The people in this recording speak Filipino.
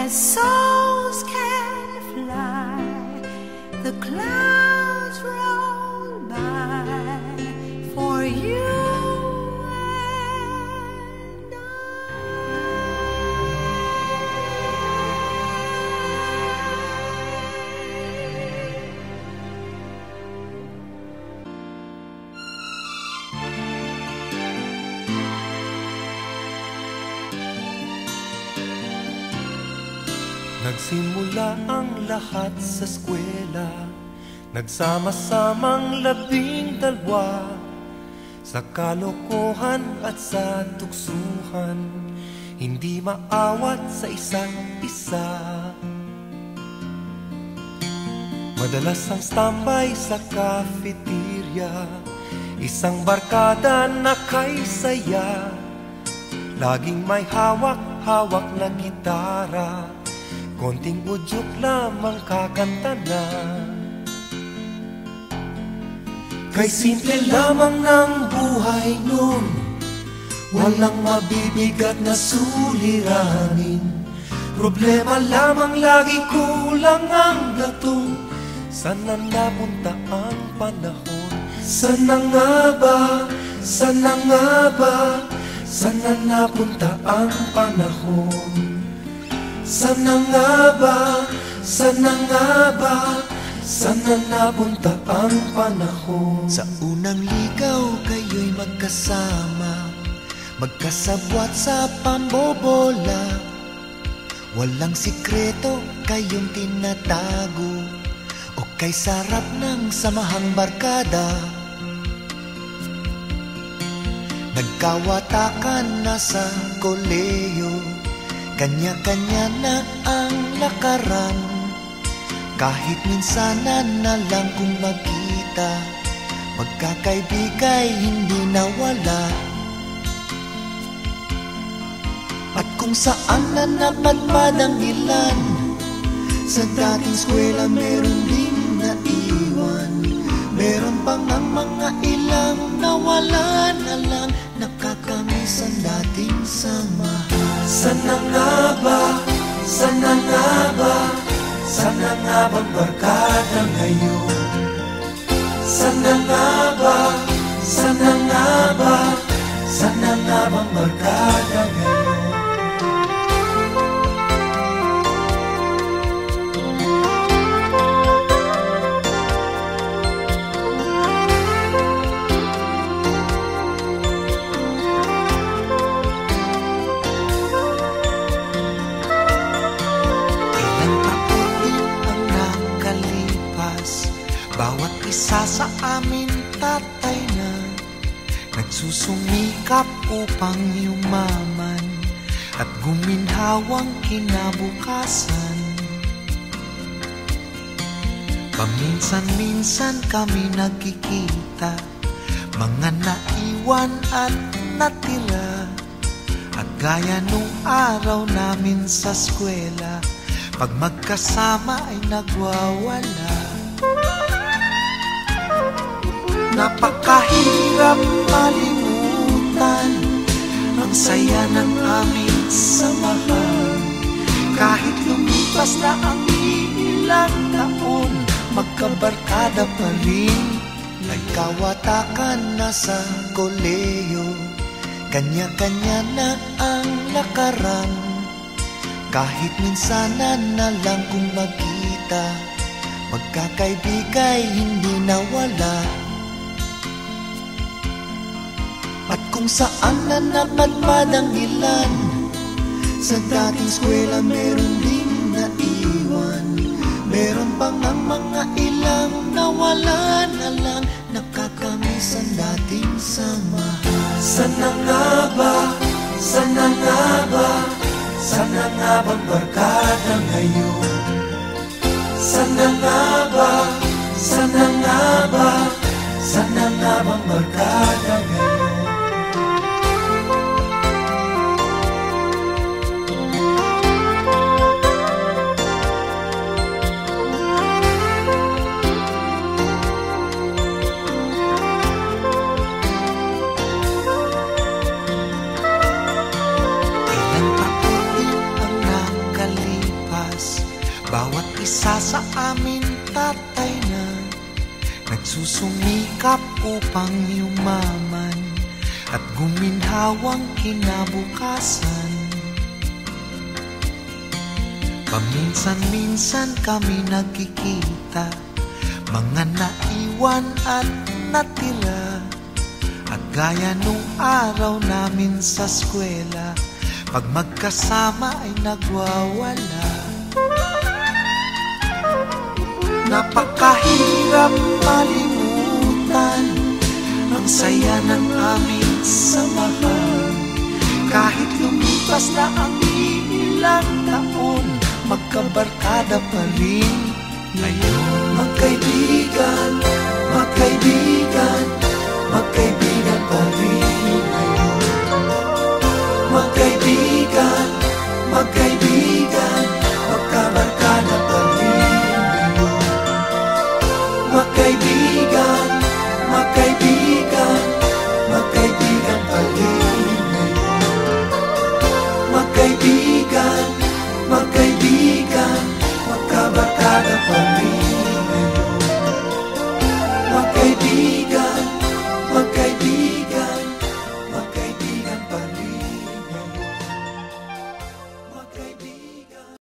souls can fly, the clouds roll by for you and Nagsimula ang lahat sa eskwela, nagsama-samang 12 sa kalokohan at sa tuksuhan, hindi maawat sa isa't isa. Madalas ang standby sa cafeteria, isang barkada na kay saya, laging may hawak-hawak na gitara, konting udyok lamang kakanta na. Kay simple lamang ng buhay nun, walang mabibigat na suliranin. Problema lamang lagi, kulang ang gatong. Sana napunta ang panahon? Sana nga ba? Sana nga ba? Sana napunta ang panahon? Sana nga ba? Sana nga ba? Sana napunta ang panahon? Sa unang ligaw kayo'y magkasama, magkasabwat sa pambobola. Walang sikreto kayong tinatago, o kay sarap ng samahang barkada. Nagkawatakan na sa koleyo, kanya-kanya na ang lakaran. Kahit minsanan na lang kung magkita, magkakaibigay hindi nawala. At kung saan na napadpad ang ilan, sa dating eskwela meron ding naiwan. Meron pang ang mga ilang nawala na lang, nakakamiss ang dating samahan. Sana nga ba? Sana nga ba? Sana nga bang barkada ngayon? Sana nga ba? Sana nga ba? Sana nga bang barkada ngayon? Bawat isa sa amin tatay na nagsusumikap upang yumaman at guminhawang kinabukasan. Paminsan-minsan kami nagkikita, mga naiwan at natira. At gaya nung araw namin sa eskwela, pag magkasama ay nagwawala. Napakahirap malimutan ang saya ng aming samahan. Kahit lumipas na ang ilang taon, magkabarkada pa rin. Nagkawatakan na sa koleyo, kanya-kanya na ang lakaran. Kahit minsanan na lang kung magkita, magkakaibigay hindi nawala. At kung saan na napadpad ang ilan, sa dating eskwela meron ding naiwan. Meron pang ang mga ilang nawala na lang, nakakamiss ang dating samahan. Sana nga ba? Sana nga ba? Sana nga bang barkada ngayon? Sana nga ba? Sana nga ba? Sana nga bang barkada ngayon? isa sa amin tatay na nagsusumikap upang yumaman at guminhawang kinabukasan. Paminsan-minsan kami nagkikita, mga naiwan at natira. At gaya nung araw namin sa eskwela, pag magkasama ay nagwawala. Napakahirap malimutan ang saya ng aming samahan. Kahit lumipas na ang ilang taon, magkabarkada pa rin ngayon. Magkaibigan, magkaibigan, magkaibigan.